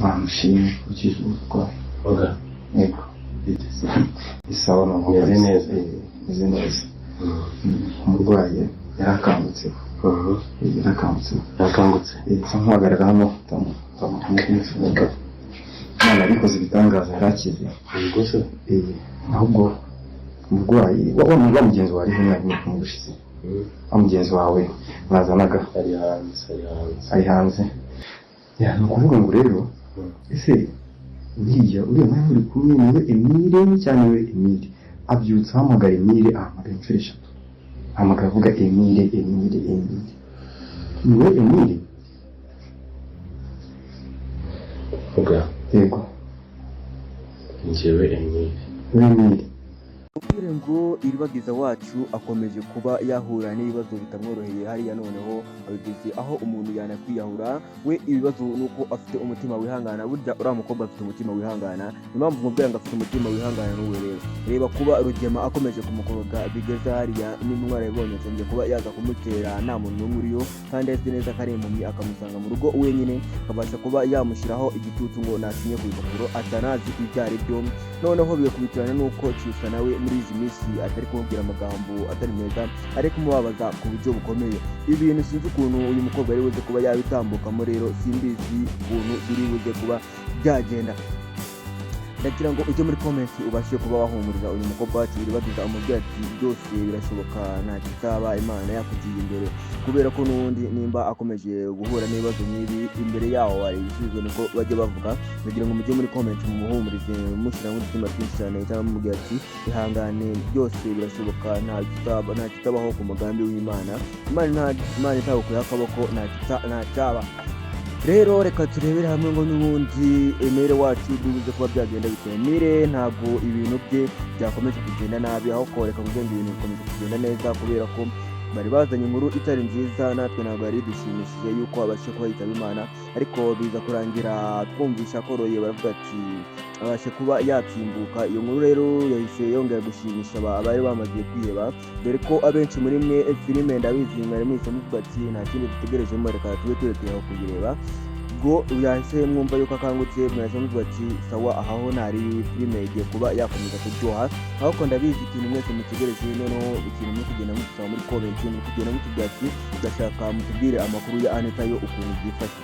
bamushimye ukije ubutwari yego isawa meze neza meze neza umurwayi yarakangutse nkahagarara hano tamukumva none abikoze ibitangaza yarakize rwose ahubwo umurwayi wa mugenzi wawe ari hano kumugushize mugenzi wawe bazanaga ari hanze ni ukuvuga ngo rero ese uriya nawe uri kumwe niwe Emile cyane we Emile abyutse ahamagara Emile ahamagara inshuro 3 ahamagara avuga Emile niwe Emile yego njyewe Emile ubwire ngo iribagiza wacu akomeje kuba yahura n'ibibazo bitamworoheye hariya noneho abigeze aho umuntu yanakwiyahura we ibibazo nuko afite umutima wihangana burya uriya mukobwa afite umutima wihangana impamvu mubwira ngo afite umutima wihangana n'uwe reba kuba Rugema akomeje kumukoroga bigeze hariya n'intwara yabonye cyane kuba yaza kumutera nta muntu n'umwe uriyo kandi azi neza ko ari impumyi akamusanga mu rugo wenyine akabasha kuba yamushyiraho igitutu ngo nasinye ku ipapuro atanazi ibyo ari byo noneho bigakubitirana nuko Cyusa nawe muri izi minsi atari kumubwira amagambo atari meza ari kumubabaza ku buryo bukomeye ibintu sinzi ukuntu uyu mukobwa ari buze kuba yabitambukamo rero simbizi ukuntu biri buze kuba byagenda ndagira ngo ujye muri comment ubashe kuba wahumuriza uyu mukobwa wacu iribagiza umubwira ati byose birashoboka nta kitaba Imana yakugiye imbere kubera ko n'undi nimba akomeje guhura n'ibibazo nk'ibi imbere yaho hari ibisubizo niko bajye bavuga ndagira ngo mujye muri comment mumuhumurize mushyira mu mutima twinshi cyane cyangwa mumubwira ati ihangane byose birashoboka nta kitabaho ku mugambi w'Imana Imana itagukuye akaboko nta cyaba rero reka turebere hamwe ngo n'ubundi Emile wacu bibuze kuba byagenda bitewe Emile ntabwo ibintu bye byakomeje kugenda nabi aho koreka kugenga ibintu bikomeje kugenda neza kubera ko bari bazanye inkuru itari nziza natwe ntabwo yari dushimishije yuko abashe kuba yitaba Imana ariko biza kurangira twumvisha koroye baravuga ati abashe kuba yatsimbuka iyo nkuru rero yahise yongera gushimisha abari bamaze kwiheba dore ko abenshi muri mwe filime ndabizi mwari mwise muvuga ati nta kindi dutegerejemo reka tube turekeyeho kuyireba ubwo yahise mwumva yuko akangutse mwahise muvuga ati sawa ahaho ntari filime igiye kuba yakomeza kuryoha ahubwo ndabizi ikintu mwese mutegereje noneho ikintu muri kugenda mudusaba muri comment muri kugenda mutubwira ati ndashaka mutubwire amakuru ya Anita yo ukuntu byifashe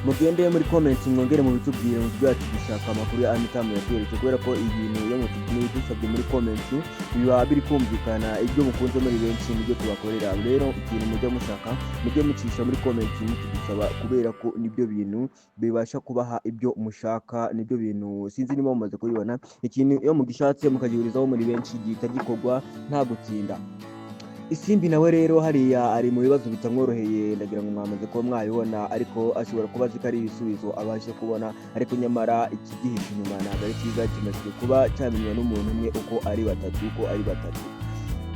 mugende muri comment mwongere mu bitubwire mutubwira ati dushaka amakuru ya Anita muyatwereke kubera ko ibintu yo mutubwire dusabye muri comment biba biri kumvikana ibyo mukunze muri benshi nibyo tubakorera rero ikintu mujya mushaka mujye mucisha muri comment mutudusaba kubera ko nibyo bintu bibasha kubaha ibyo mushaka nibyo bintu sinzi niba mumaze kubibona ikintu iyo mugishatse mukagihurizaho muri benshi gihita gikorwa nta gutinda Isimbi nawe rero hariya ari mu bibazo bitamworoheye ndagira ngo mwamaze kuba mwayibona ariko ashobora kuba azi ko ari ibisubizo abashe kubona ariko nyamara ikigihishe inyuma ntabwo ari cyiza kimaze kuba cyamenywa n'umuntu umwe uko ari batatu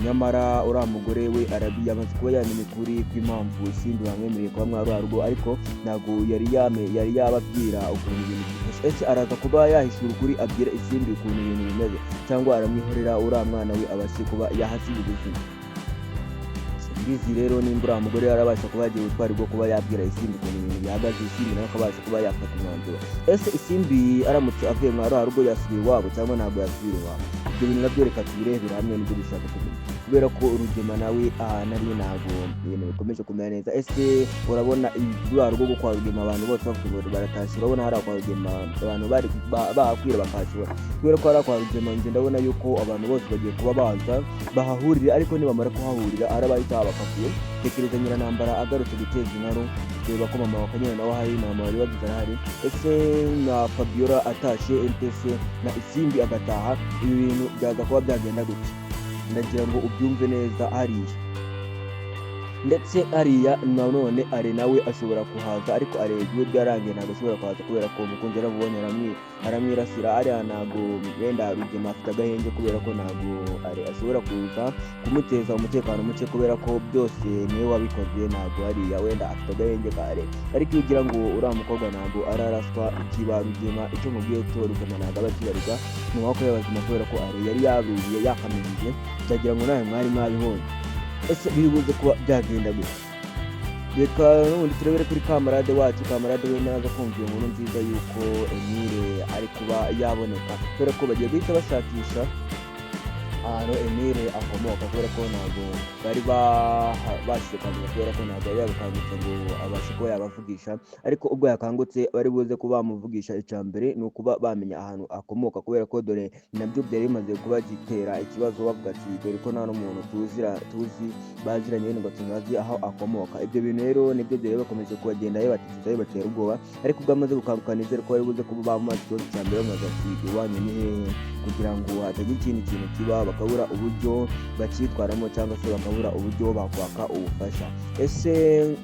nyamara uriya mugore we yamaze kuba yamenye ukuri kw'impamvu Isimbi bamwemereye kuba mwarwarwo ariko ntabwo yari yababwira ukuntu ibintu byifashe ese araza kuba yahishura ukuri abwira Isimbi ukuntu ibintu bimeze cyangwa aramwihorera uriya mwana we abashe kuba yahasiga ubuzima bizi rero nimba uriya mugore yarabasha kuba yagiye ubutwari bwo kuba yabwira Isimbi ukuntu ibintu bihagaze Isimbi nawe akabasha kuba yafata umwanzuro ese Isimbi aramutse avuye mwa rwa rugo yasubiye iwabo cyangwa ntabwo yasubiye iwabo ibyo bintu nabyo reka tubirebere hamwe n'ibyo dushaka kuvuga kubera ko Rugema nawe nari ntabwo ibintu bikomeje kumera neza ese urabona rwa rugo kwa Rugema abantu bose bavuga ngo baratashye urabona hari kwa Rugema abantu bari bahakwira bakashora kubera ko hari kwa Rugema nje ndabona yuko abantu bose bagiye kuba baza bahahurira ariko nibamara kuhahurira arabahita bakavuye tekereza Nyirantambara agarutse guteza inkaro reba ko mama wakanyana nawe hari mama wari wagize ahari ese na Fabiola atashe MPC na Isimbi agataha ibi bintu byaza kuba byagenda gute ndagira ngo ubyumve neza hariya ndetse hariya none ari nawe ashobora kuhaza ariko arebye byarangiye ntabwo ashobora kuhaza kubera ko umukunzi aramubonye aramwirasira ariya ntabwo wenda Rugema afite agahenge kubera ko ntabwo ashobora kuza kumuteza umutekano muke kubera ko byose niwe wabikoze ntabwo hariya wenda afite agahenge kare ariko iyo ugira ngo uriya mukobwa ntabwo araraswa ikiba Rugema icyo mubwiye cyo Rugema ntabwo aba akibarirwa mu maboko y'abazima kubera ko yari yabiye yakamenyije ndagira ngo nawe mwari mwabibonye ese biribuze kuba byagenda gute reka n'ubundi turebere kuri kamarade wacu. Kamarade we naza kumva iyo nkuru nziza yuko Emile ari kuba yaboneka, kubera ko bagiye guhita bashakisha ahantu Emile akomoka, kubera ko ntabwo bari bashyize kwandika, kubera ko ntabwo yari yabikangutse ngo abashe kuba yabavugisha, ariko ubwo yakangutse bari buze kuba bamuvugisha. icya mbere ni ukuba bamenya ahantu akomoka, kubera ko dore nabyo byari bimaze kuba gitera ikibazo, bavuga ati dore ko nta n'umuntu tuzi baziranye wenda ngo tunazi aho akomoka. Ibyo bintu rero nibyo byari bakomeje kubagenda bibatitiza bibatera ubwoba, ariko ubwo amaze gukanguka nizere ko bari buze kuba bamubaza ikibazo cya mbere, bamaze ati iwanyu ni hehe, kugira ngo hatagira ikindi kintu kiba bakabura uburyo bacyitwaramo, cyangwa se bakabura uburyo bakwaka ubufasha. Ese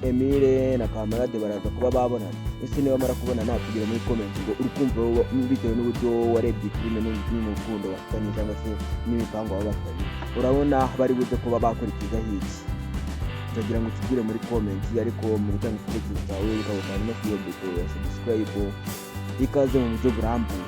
Emile na Kamarade baraza kuba babonana? Ese niba bamara kubonana kugira muri comment ngo uri kumva bitewe n'uburyo warebye filime n'urukundo bafitanye cyangwa se n'imipango baba bafitanye, urabona bari buze kuba bakurikiza iki? Turagira ngo tubwire muri comment, ariko mu gutanga igitekerezo cyawe ukabona no kuyobora ya subscribe ikaze mu buryo burambuye.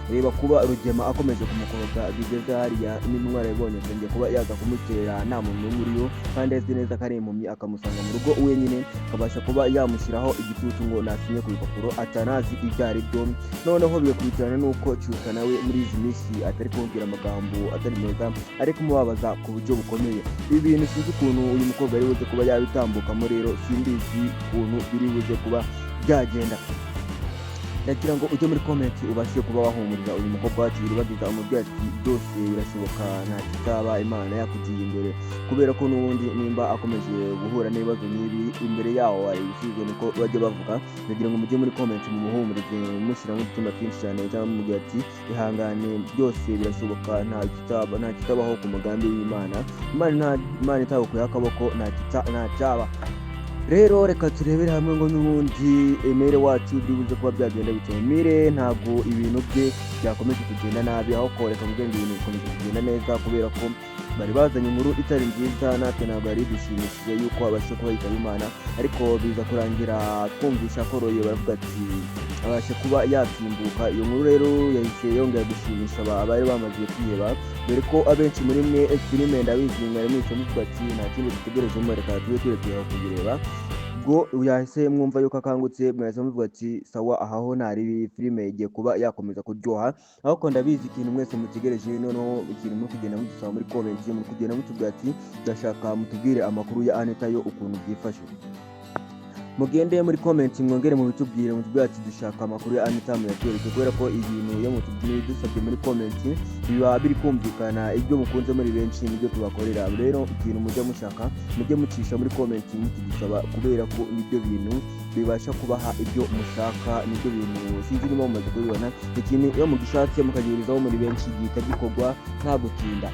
Reba kuba Rugema akomeje kumukoroga bigeze hariya n'intwara yabonye cyangwa kuba yaza kumutera nta muntu n'umwe uriyo, kandi azi neza ko ari impumyi, akamusanga mu rugo wenyine, akabasha kuba yamushyiraho igitutu ngo nasinye ku bipapuro atanazi ibyo ari byo. Noneho bigakurikirana n'uko Cyusa nawe muri izi minsi atari kumubwira amagambo atari meza, ari kumubabaza ku buryo bukomeye. Ibi bintu sinzi ukuntu uyu mukobwa ari buze kuba yabitambukamo, rero simbizi ukuntu biri buze kuba byagenda. Ndagira ngo ujye muri comment ubashe kuba wahumuriza uyu mukobwa wacu uribagiza umubyeyi ati byose birashoboka, nta kitaba Imana yakugiye imbere, kubera ko n'ubundi nimba akomeje guhura n'ibibazo nk'ibi imbere yawo wari ibisubizo niko bajya bavuga. Ndagira ngo mujye muri comment mumuhumurize, mushyiramo udutima twinshi cyane, cyangwa mubwira ati ihangane byose birashoboka, nta kitabaho ku mugambi w'Imana. Imana itagukuyeho akaboko nta cyaba. Rero reka turebere hamwe ngo n'ubundi Emile wacu bibuze kuba byagenda bitewe. Emile ntabwo ibintu bye byakomeje kugenda nabi, aho koreka kugira ngo ibintu bikomeje kugenda neza, kubera ko bari bazanye inkuru itari nziza, natwe ntabwo yari dushimishije yuko abashe kuba yitaba Imana, ariko biza kurangira twumvisha akoroye, baravuga ati abashe kuba yasimbuka. Iyo nkuru rero yahise yongera gushimisha abari bamaze kwiheba, dore ko abenshi muri mwe filime ndabizi mwari mwise muvuga ati nta kindi dutegereje, reka tube tugiye kuyireba. Ubwo yahise mwumva yuko akangutse, mwahise muvuga ati sawa, ahaho ntari filime igiye kuba yakomeza kuryoha. Ariko ndabizi ikintu mwese mutegereje, noneho ikintu muri kugenda mudusaba muri comment, muri kugenda mutubwira ati ndashaka mutubwire amakuru ya Anita yo ukuntu byifashe. Mugende muri comment mwongere mu bitubwire, mutubwire ati dushaka amakuru ya Anita muyatwereke, kubera ko ibintu iyo mutubwire dusabye muri comment biba biri kumvikana, ibyo mukunze muri benshi nibyo tubakorera. Rero ikintu mujya mushaka mujye mucisha muri comment mutudusaba, kubera ko nibyo bintu bibasha kubaha ibyo mushaka, nibyo bintu sinzi niba mumaze kubibona. Ikintu iyo mugishatse mukagirizaho muri benshi gihita gikorwa nta gutinda.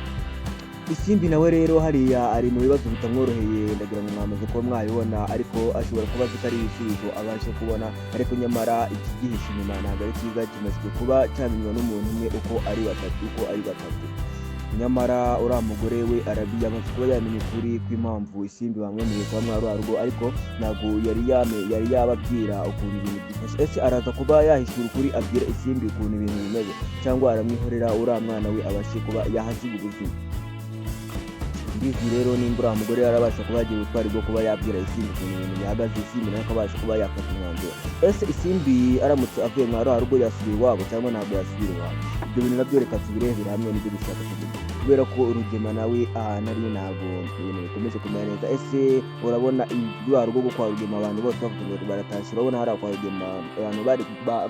Isimbi nawe rero hariya ari mu bibazo bitamworoheye, ndagira ngo mwamaze kuba mwabibona, ariko ashobora kuba atari ibisubizo abashe kubona, ariko nyamara ikigihishe inyuma ntabwo ari cyiza, kimaze kuba cyamenywa n'umuntu umwe uko ari batatu. Nyamara uriya mugore we Arabiya amaze kuba yamenya ukuri kw'impamvu Isimbi bamwemereye kuba mwari urugo, ariko ntabwo yari yababwira ukuntu ibintu byifashe. Ese araza kuba yahishura ukuri abwira Isimbi ukuntu ibintu bimeze, cyangwa aramwihorera uriya mwana we abashe kuba yahasiga ubuzima? Mbizi rero nimba uriya mugore yarabasha kuba yagira ubutwari bwo kuba yabwira Isimbi ukuntu ibintu bihagaze, Isimbi nawe akabasha kuba yafata umwanzuro. Ese Isimbi aramutse avuye mwari urugo yasubira iwabo cyangwa ntabwo yasubira iwabo? Ibyo bintu nabyo reka tubirebere hamwe n'ibyo dushaka kuvuga, kubera ko Rugema nawe ahantu ari ntabwo ibintu bikomeje kumera neza. Ese urabona rwa rugo kwa Rugema abantu bose bavuga ngo baratashye, urabona hariya kwa Rugema abantu bari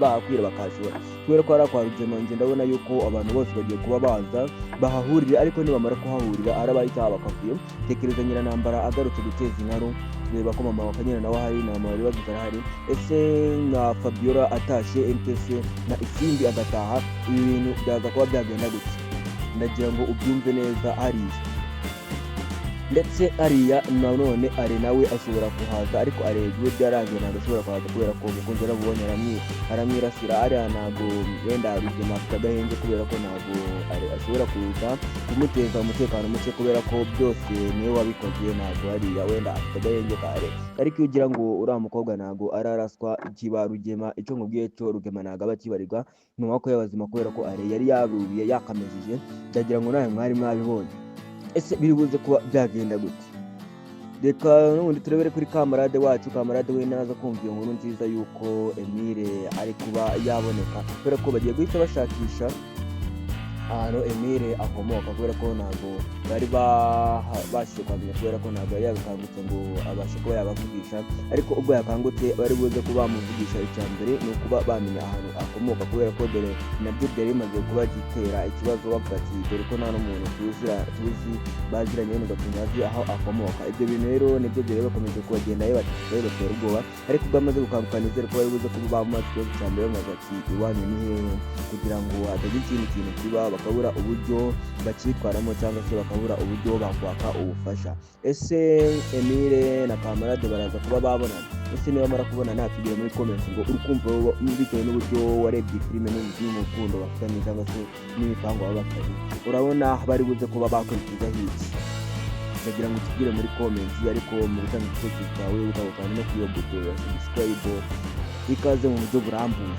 bahakwira bakashora, kubera ko hariya kwa Rugema njye ndabona yuko abantu bose bagiye kuba baza bahahurira, ariko nibamara kuhahurira arabahita bakavuyo. Tekereza Nyirantambara agarutse guteza inkaru, reba ko mama wa Kanyana nawe ahari na mama bari bagize arahari. Ese na Fabiola atashe MTC na Isimbi agataha, ibi bintu byaza kuba byagenda gutya? Ndagira ngo ubyumve neza hariya. Ndetse ariya nanone ari nawe ashobora kuhaza, ariko arebye byarangiye ntabwo ashobora kuhaza, kubera ko umukunzi arabubonye aramwirasira. Ariya ntabwo wenda Rugema afite agahenge, kubera ko ntabwo ashobora kuza kumuteza umutekano muke, kubera ko byose niwe wabikoze. Ntabwo hariya wenda afite agahenge kare, ariko iyo ugira ngo uriya mukobwa ntabwo araraswa kiba Rugema, icyo nkubwiye cyo Rugema ntabwo aba akibarirwa mu maboko y'abazima, kubera ko yari yarubiye yakamejije. Ndagira ngo nawe mwari mwabibonye. Ese biri buze kuba byagenda gute? reka n'ubundi turebere kuri kamarade wacu. Kamarade we naza kumva iyo nkuru nziza yuko Emile ari kuba yaboneka, kubera ko bagiye guhita bashakisha ahantu Emile akomoka, kubera ko ntabwo bari babashije kwamenya, kubera ko ntabwo yari yakangutse ngo abashe kuba yabavugisha, ariko ubwo yakangutse bari buze kuba bamuvugisha. Icya mbere ni ukuba bamenya ahantu akomoka, kubera ko dore nabyo byari bimaze kuba gitera ikibazo, bavuga ati dore ko nta n'umuntu tuzi baziranye ngo tunazi aho akomoka. Ibyo bintu rero nibyo byari bakomeje kubagenda bibatera ubwoba, ariko ubwo amaze gukanguka nizere ko bari buze kuba bamubaza ikibazo cya mbere, bamaze ati iwanyu ni hehe, kugira ngo hatagira ikindi kintu kiba bakabura uburyo bacyitwaramo, cyangwa se bakabura uburyo bakwaka ubufasha. Ese Emile na Kamarade baraza kuba babonana? Ese niba bamara kubona natubwira muri comment ngo uri kumva bitewe n'uburyo warebye filime n'urukundo bafitanye, cyangwa se n'imipango baba bafitanye, urabona bari buze kuba bakurikiza hiki? ndagira ngo tubwire muri comment, ariko mu gutanga igitekerezo cyawe ukabukana no kuyobora subscribe ikaze mu buryo burambuye.